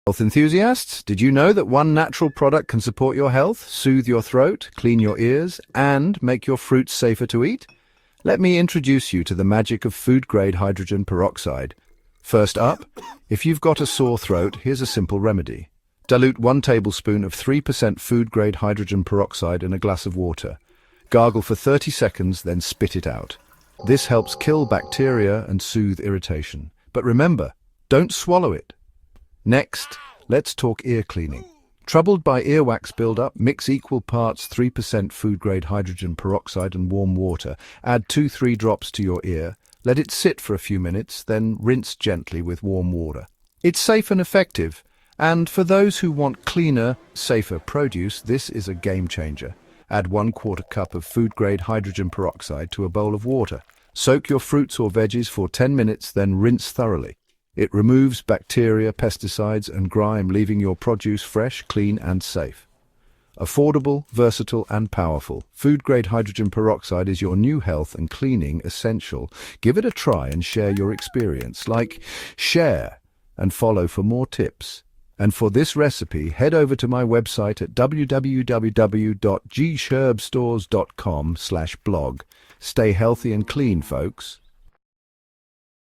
Health enthusiasts, did you know that one natural product can support your health, soothe your throat, clean your ears, and make your fruits safer to eat? Let me introduce you to the magic of food-grade hydrogen peroxide. First up, if you've got a sore throat, here's a simple remedy. Dilute 1 tablespoon of 3% food-grade hydrogen peroxide in a glass of water. Gargle for 30 seconds, then spit it out. This helps kill bacteria and soothe irritation. But remember, don't swallow it. Next, let's talk ear cleaning. Troubled by earwax buildup, mix equal parts 3% food-grade hydrogen peroxide and warm water. Add 2-3 drops to your ear. Let it sit for a few minutes, then rinse gently with warm water. It's safe and effective, and for those who want cleaner, safer produce, this is a game changer. Add 1/4 cup of food-grade hydrogen peroxide to a bowl of water. Soak your fruits or veggies for 10 minutes, then rinse thoroughly. It removes bacteria, pesticides, and grime, leaving your produce fresh, clean, and safe. Affordable, versatile, and powerful, food-grade hydrogen peroxide is your new health and cleaning essential. Give it a try and share your experience. Share, and follow for more tips. And for this recipe, head over to my website at www.gsherbstores.com/blog. Stay healthy and clean, folks.